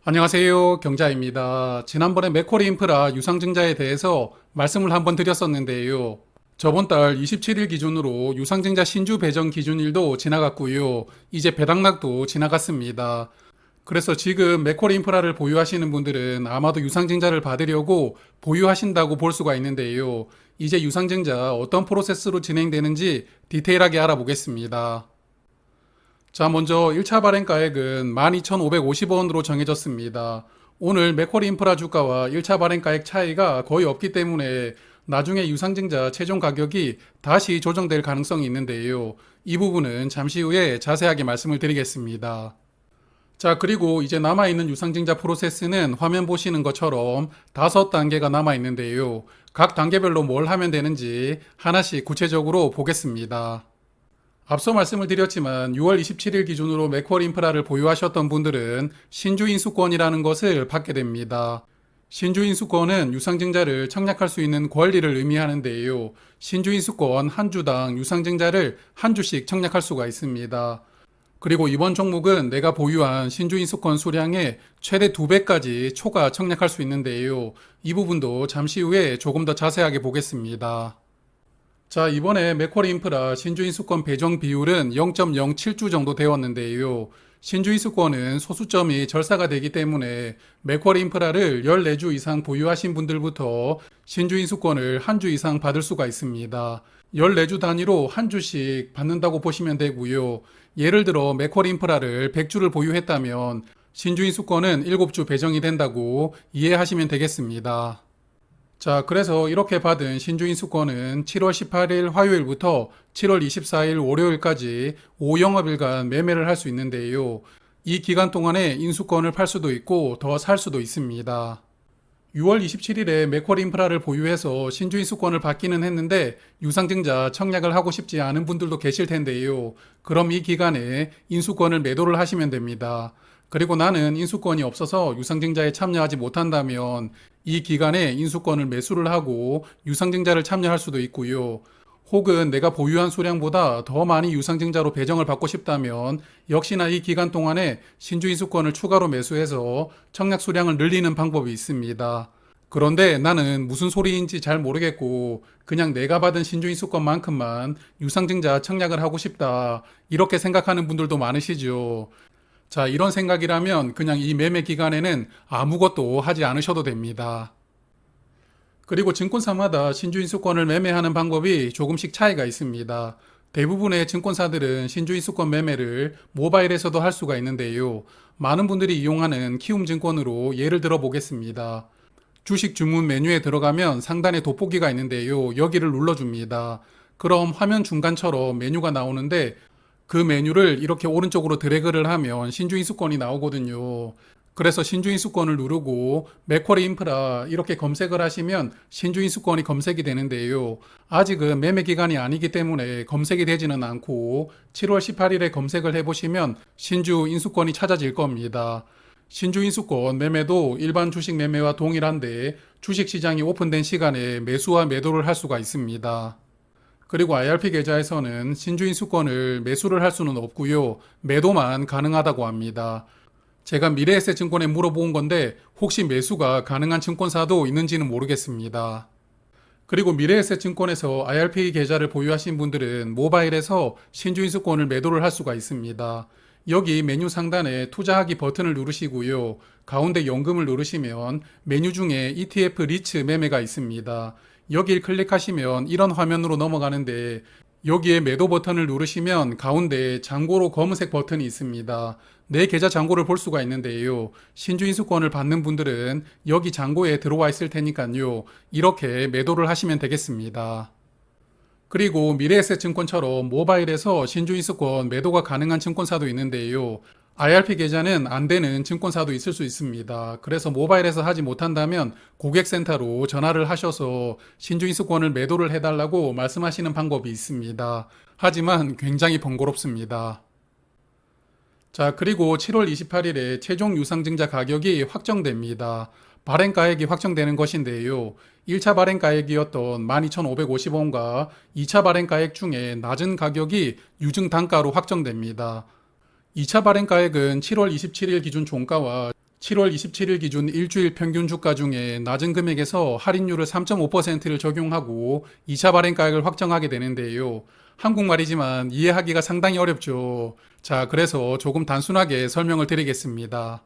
안녕하세요. 경자입니다. 지난번에 맥쿼리 인프라 유상증자에 대해서 말씀을 한번 드렸었는데요. 저번 달 27일 기준으로 유상증자 신주 배정 기준일도 지나갔고요. 이제 배당락도 지나갔습니다. 그래서 지금 맥쿼리 인프라를 보유하시는 분들은 아마도 유상증자를 받으려고 보유하신다고 볼 수가 있는데요. 이제 유상증자 어떤 프로세스로 진행되는지 디테일하게 알아보겠습니다. 자, 먼저 1차 발행가액은 12,550원으로 정해졌습니다. 오늘 맥쿼리 인프라 주가와 1차 발행가액 차이가 거의 없기 때문에 나중에 유상증자 최종 가격이 다시 조정될 가능성이 있는데요. 이 부분은 잠시 후에 자세하게 말씀을 드리겠습니다. 자, 그리고 이제 남아있는 유상증자 프로세스는 화면 보시는 것처럼 5단계가 남아있는데요. 각 단계별로 뭘 하면 되는지 하나씩 구체적으로 보겠습니다. 앞서 말씀을 드렸지만 6월 27일 기준으로 맥쿼리 인프라를 보유하셨던 분들은 신주 인수권이라는 것을 받게 됩니다. 신주 인수권은 유상증자를 청약할 수 있는 권리를 의미하는데요. 신주 인수권 한 주당 유상증자를 한 주씩 청약할 수가 있습니다. 그리고 이번 종목은 내가 보유한 신주 인수권 수량의 최대 2배까지 초과 청약할 수 있는데요. 이 부분도 잠시 후에 조금 더 자세하게 보겠습니다. 자, 이번에 맥쿼리 인프라 신주인수권 배정 비율은 0.07주 정도 되었는데요. 신주인수권은 소수점이 절사가 되기 때문에 맥쿼리 인프라를 14주 이상 보유하신 분들부터 신주인수권을 한 주 이상 받을 수가 있습니다. 14주 단위로 한 주씩 받는다고 보시면 되고요. 예를 들어 맥쿼리 인프라를 100주를 보유했다면 신주인수권은 7주 배정이 된다고 이해하시면 되겠습니다. 자, 그래서 이렇게 받은 신주인수권은 7월 18일 화요일부터 7월 24일 월요일까지 5영업일간 매매를 할 수 있는데요. 이 기간 동안에 인수권을 팔 수도 있고 더 살 수도 있습니다. 6월 27일에 맥쿼리 인프라를 보유해서 신주인수권을 받기는 했는데 유상증자 청약을 하고 싶지 않은 분들도 계실 텐데요. 그럼 이 기간에 인수권을 매도를 하시면 됩니다. 그리고 나는 인수권이 없어서 유상증자에 참여하지 못한다면 이 기간에 인수권을 매수를 하고 유상증자를 참여할 수도 있고요. 혹은 내가 보유한 수량보다 더 많이 유상증자로 배정을 받고 싶다면 역시나 이 기간 동안에 신주 인수권을 추가로 매수해서 청약 수량을 늘리는 방법이 있습니다. 그런데 나는 무슨 소리인지 잘 모르겠고 그냥 내가 받은 신주 인수권만큼만 유상증자 청약을 하고 싶다 이렇게 생각하는 분들도 많으시죠. 자, 이런 생각이라면 그냥 이 매매 기간에는 아무것도 하지 않으셔도 됩니다. 그리고 증권사마다 신주인수권을 매매하는 방법이 조금씩 차이가 있습니다. 대부분의 증권사들은 신주인수권 매매를 모바일에서도 할 수가 있는데요. 많은 분들이 이용하는 키움증권으로 예를 들어 보겠습니다. 주식 주문 메뉴에 들어가면 상단에 돋보기가 있는데요. 여기를 눌러줍니다. 그럼 화면 중간처럼 메뉴가 나오는데 그 메뉴를 이렇게 오른쪽으로 드래그를 하면 신주인수권이 나오거든요. 그래서 신주인수권을 누르고 맥쿼리 인프라 이렇게 검색을 하시면 신주인수권이 검색이 되는데요. 아직은 매매 기간이 아니기 때문에 검색이 되지는 않고 7월 18일에 검색을 해보시면 신주인수권이 찾아질 겁니다. 신주인수권 매매도 일반 주식 매매와 동일한데 주식시장이 오픈된 시간에 매수와 매도를 할 수가 있습니다. 그리고 IRP 계좌에서는 신주인수권을 매수를 할 수는 없고요. 매도만 가능하다고 합니다. 제가 미래에셋증권에 물어본 건데 혹시 매수가 가능한 증권사도 있는지는 모르겠습니다. 그리고 미래에셋증권에서 IRP 계좌를 보유하신 분들은 모바일에서 신주인수권을 매도를 할 수가 있습니다. 여기 메뉴 상단에 투자하기 버튼을 누르시고요. 가운데 연금을 누르시면 메뉴 중에 ETF 리츠 매매가 있습니다. 여기를 클릭하시면 이런 화면으로 넘어가는데 여기에 매도 버튼을 누르시면 가운데 잔고로 검은색 버튼이 있습니다. 내 계좌 잔고를 볼 수가 있는데요. 신주인수권을 받는 분들은 여기 잔고에 들어와 있을 테니까요. 이렇게 매도를 하시면 되겠습니다. 그리고 미래에셋증권처럼 모바일에서 신주인수권 매도가 가능한 증권사도 있는데요. IRP 계좌는 안 되는 증권사도 있을 수 있습니다. 그래서 모바일에서 하지 못한다면 고객센터로 전화를 하셔서 신주인수권을 매도를 해달라고 말씀하시는 방법이 있습니다. 하지만 굉장히 번거롭습니다. 자, 그리고 7월 28일에 최종 유상증자 가격이 확정됩니다. 발행가액이 확정되는 것인데요. 1차 발행가액이었던 12,550원과 2차 발행가액 중에 낮은 가격이 유증 단가로 확정됩니다. 2차 발행가액은 7월 27일 기준 종가와 7월 27일 기준 일주일 평균 주가 중에 낮은 금액에서 할인율을 3.5%를 적용하고 2차 발행가액을 확정하게 되는데요. 한국말이지만 이해하기가 상당히 어렵죠. 자, 그래서 조금 단순하게 설명을 드리겠습니다.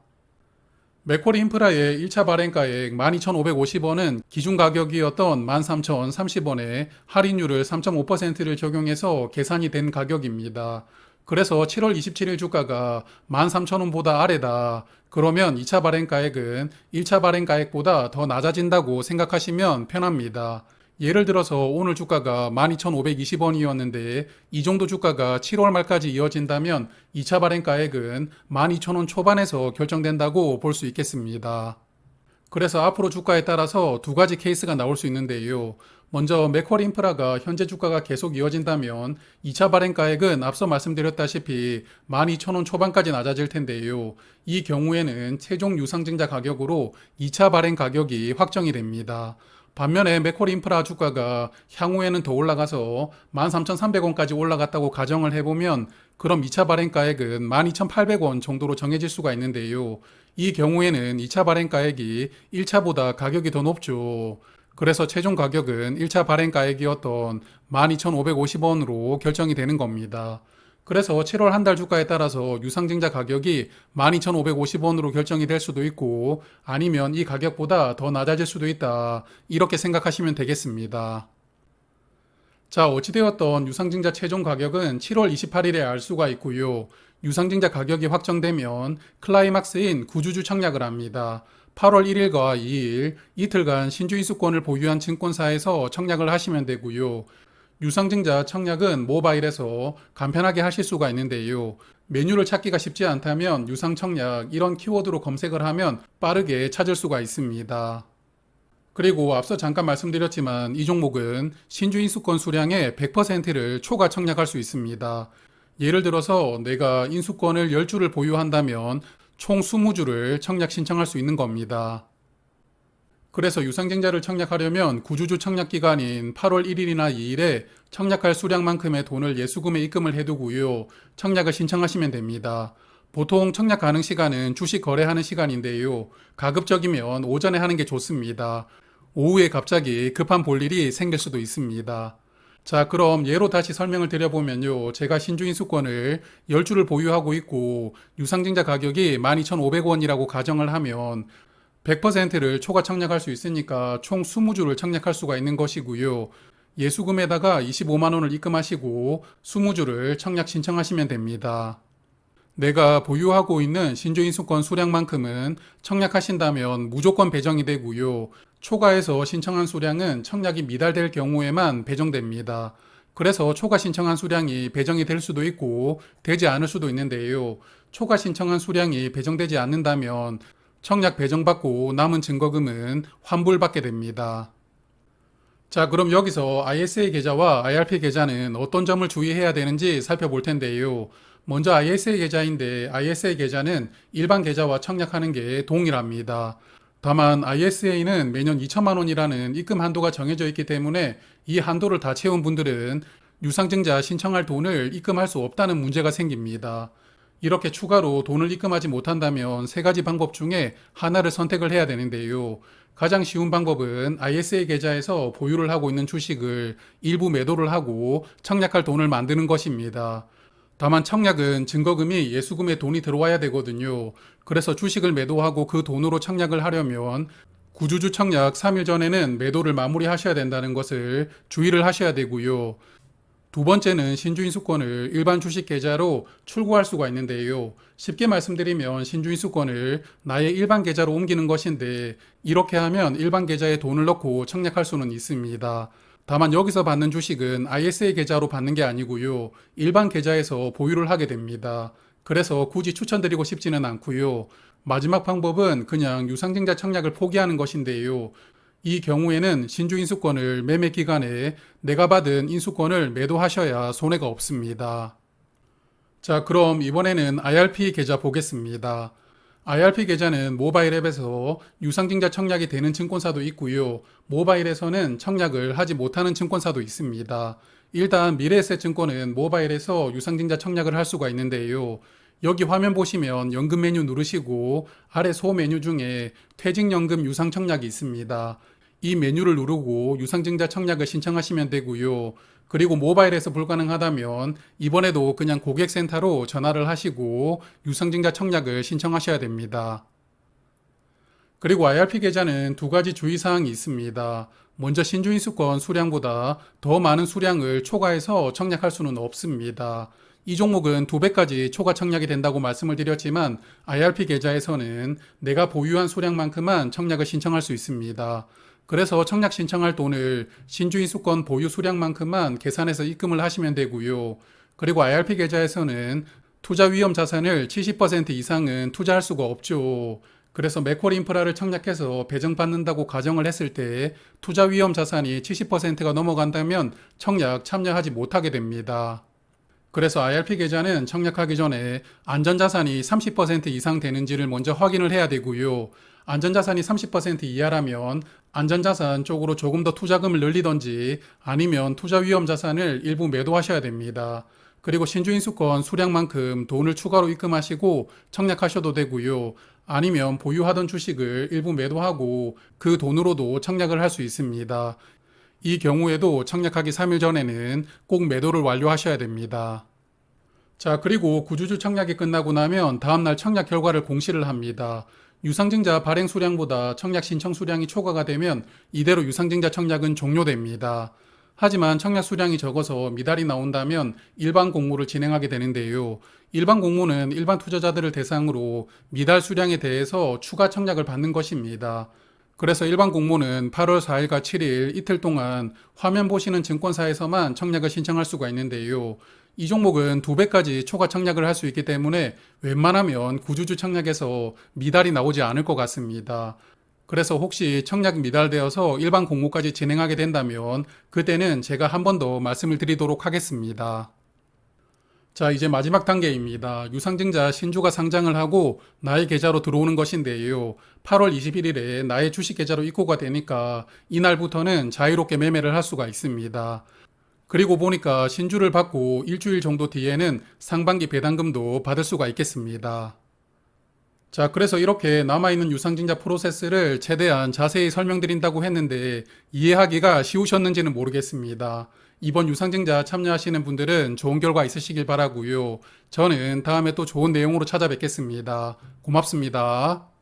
맥쿼리 인프라의 1차 발행가액 12,550원은 기준 가격이었던 13,030원에 할인율을 3.5%를 적용해서 계산이 된 가격입니다. 그래서 7월 27일 주가가 13,000원보다 아래다. 그러면 2차 발행가액은 1차 발행가액보다 더 낮아진다고 생각하시면 편합니다. 예를 들어서 오늘 주가가 12,520원이었는데 이 정도 주가가 7월 말까지 이어진다면 2차 발행가액은 12,000원 초반에서 결정된다고 볼 수 있겠습니다. 그래서 앞으로 주가에 따라서 두 가지 케이스가 나올 수 있는데요. 먼저 맥쿼리 인프라가 현재 주가가 계속 이어진다면 2차 발행가액은 앞서 말씀드렸다시피 12,000원 초반까지 낮아질 텐데요. 이 경우에는 최종 유상증자 가격으로 2차 발행 가격이 확정이 됩니다. 반면에 맥쿼리 인프라 주가가 향후에는 더 올라가서 13,300원까지 올라갔다고 가정을 해보면 그럼 2차 발행가액은 12,800원 정도로 정해질 수가 있는데요. 이 경우에는 2차 발행가액이 1차보다 가격이 더 높죠. 그래서 최종 가격은 1차 발행가액이었던 12,550원으로 결정이 되는 겁니다. 그래서 7월 한 달 주가에 따라서 유상증자 가격이 12,550원으로 결정이 될 수도 있고 아니면 이 가격보다 더 낮아질 수도 있다. 이렇게 생각하시면 되겠습니다. 자, 어찌되었던 유상증자 최종 가격은 7월 28일에 알 수가 있고요. 유상증자 가격이 확정되면 클라이막스인 구주주 청약을 합니다. 8월 1일과 2일 이틀간 신주 인수권을 보유한 증권사에서 청약을 하시면 되고요. 유상증자 청약은 모바일에서 간편하게 하실 수가 있는데요. 메뉴를 찾기가 쉽지 않다면 유상청약 이런 키워드로 검색을 하면 빠르게 찾을 수가 있습니다. 그리고 앞서 잠깐 말씀드렸지만 이 종목은 신주 인수권 수량의 100%를 초과 청약할 수 있습니다. 예를 들어서 내가 인수권을 10주를 보유한다면 총 20주를 청약 신청할 수 있는 겁니다. 그래서 유상증자를 청약하려면 구주주 청약 기간인 8월 1일이나 2일에 청약할 수량만큼의 돈을 예수금에 입금을 해두고요. 청약을 신청하시면 됩니다. 보통 청약 가능 시간은 주식 거래하는 시간인데요. 가급적이면 오전에 하는 게 좋습니다. 오후에 갑자기 급한 볼일이 생길 수도 있습니다. 자, 그럼 예로 다시 설명을 드려보면요. 제가 신주인수권을 10주를 보유하고 있고 유상증자 가격이 12,500원이라고 가정을 하면 100%를 초과 청약할 수 있으니까 총 20주를 청약할 수가 있는 것이고요. 예수금에다가 25만 원을 입금하시고 20주를 청약 신청하시면 됩니다. 내가 보유하고 있는 신주인수권 수량만큼은 청약하신다면 무조건 배정이 되고요. 초과해서 신청한 수량은 청약이 미달될 경우에만 배정됩니다. 그래서 초과 신청한 수량이 배정이 될 수도 있고 되지 않을 수도 있는데요. 초과 신청한 수량이 배정되지 않는다면 청약 배정받고 남은 증거금은 환불받게 됩니다. 자, 그럼 여기서 ISA 계좌와 IRP 계좌는 어떤 점을 주의해야 되는지 살펴볼 텐데요. 먼저 ISA 계좌인데 ISA 계좌는 일반 계좌와 청약하는 게 동일합니다. 다만 ISA는 매년 2천만 원이라는 입금 한도가 정해져 있기 때문에 이 한도를 다 채운 분들은 유상증자 신청할 돈을 입금할 수 없다는 문제가 생깁니다. 이렇게 추가로 돈을 입금하지 못한다면 세 가지 방법 중에 하나를 선택을 해야 되는데요. 가장 쉬운 방법은 ISA 계좌에서 보유를 하고 있는 주식을 일부 매도를 하고 청약할 돈을 만드는 것입니다. 다만 청약은 증거금이 예수금에 돈이 들어와야 되거든요. 그래서 주식을 매도하고 그 돈으로 청약을 하려면 구주주 청약 3일 전에는 매도를 마무리하셔야 된다는 것을 주의를 하셔야 되고요. 두 번째는 신주인수권을 일반 주식 계좌로 출고할 수가 있는데요. 쉽게 말씀드리면 신주인수권을 나의 일반 계좌로 옮기는 것인데 이렇게 하면 일반 계좌에 돈을 넣고 청약할 수는 있습니다. 다만 여기서 받는 주식은 ISA 계좌로 받는 게 아니고요. 일반 계좌에서 보유를 하게 됩니다. 그래서 굳이 추천드리고 싶지는 않고요. 마지막 방법은 그냥 유상증자 청약을 포기하는 것인데요. 이 경우에는 신주인수권을 매매 기간에 내가 받은 인수권을 매도하셔야 손해가 없습니다. 자, 그럼 이번에는 IRP 계좌 보겠습니다. IRP 계좌는 모바일 앱에서 유상증자 청약이 되는 증권사도 있고요. 모바일에서는 청약을 하지 못하는 증권사도 있습니다. 일단 미래에셋증권은 모바일에서 유상증자 청약을 할 수가 있는데요. 여기 화면 보시면 연금 메뉴 누르시고 아래 소 메뉴 중에 퇴직연금 유상 청약이 있습니다. 이 메뉴를 누르고 유상증자 청약을 신청하시면 되고요. 그리고 모바일에서 불가능하다면 이번에도 그냥 고객센터로 전화를 하시고 유상증자 청약을 신청하셔야 됩니다. 그리고 IRP 계좌는 두 가지 주의사항이 있습니다. 먼저 신주인 수권 수량보다 더 많은 수량을 초과해서 청약할 수는 없습니다. 이 종목은 2배까지 초과 청약이 된다고 말씀을 드렸지만 IRP 계좌에서는 내가 보유한 수량만큼만 청약을 신청할 수 있습니다. 그래서 청약 신청할 돈을 신주인 수권 보유 수량만큼만 계산해서 입금을 하시면 되고요. 그리고 IRP 계좌에서는 투자 위험 자산을 70% 이상은 투자할 수가 없죠. 그래서 맥쿼리 인프라를 청약해서 배정받는다고 가정을 했을 때 투자 위험 자산이 70%가 넘어간다면 청약 참여하지 못하게 됩니다. 그래서 IRP 계좌는 청약하기 전에 안전자산이 30% 이상 되는지를 먼저 확인을 해야 되고요. 안전자산이 30% 이하라면 안전자산 쪽으로 조금 더 투자금을 늘리던지 아니면 투자 위험 자산을 일부 매도하셔야 됩니다. 그리고 신주인 수권 수량만큼 돈을 추가로 입금하시고 청약하셔도 되고요. 아니면 보유하던 주식을 일부 매도하고 그 돈으로도 청약을 할 수 있습니다. 이 경우에도 청약하기 3일 전에는 꼭 매도를 완료하셔야 됩니다. 자, 그리고 구주주 청약이 끝나고 나면 다음날 청약 결과를 공시를 합니다. 유상증자 발행 수량보다 청약 신청 수량이 초과가 되면 이대로 유상증자 청약은 종료됩니다. 하지만 청약 수량이 적어서 미달이 나온다면 일반 공모를 진행하게 되는데요. 일반 공모는 일반 투자자들을 대상으로 미달 수량에 대해서 추가 청약을 받는 것입니다. 그래서 일반 공모는 8월 4일과 7일 이틀 동안 화면 보시는 증권사에서만 청약을 신청할 수가 있는데요. 이 종목은 2배까지 초과 청약을 할 수 있기 때문에 웬만하면 구주주 청약에서 미달이 나오지 않을 것 같습니다. 그래서 혹시 청약 미달되어서 일반 공모까지 진행하게 된다면 그때는 제가 한 번 더 말씀을 드리도록 하겠습니다. 자, 이제 마지막 단계입니다. 유상증자 신주가 상장을 하고 나의 계좌로 들어오는 것인데요. 8월 21일에 나의 주식 계좌로 입고가 되니까 이날부터는 자유롭게 매매를 할 수가 있습니다. 그리고 보니까 신주를 받고 일주일 정도 뒤에는 상반기 배당금도 받을 수가 있겠습니다. 자, 그래서 이렇게 남아있는 유상증자 프로세스를 최대한 자세히 설명드린다고 했는데 이해하기가 쉬우셨는지는 모르겠습니다. 이번 유상증자 참여하시는 분들은 좋은 결과 있으시길 바라고요. 저는 다음에 또 좋은 내용으로 찾아뵙겠습니다. 고맙습니다.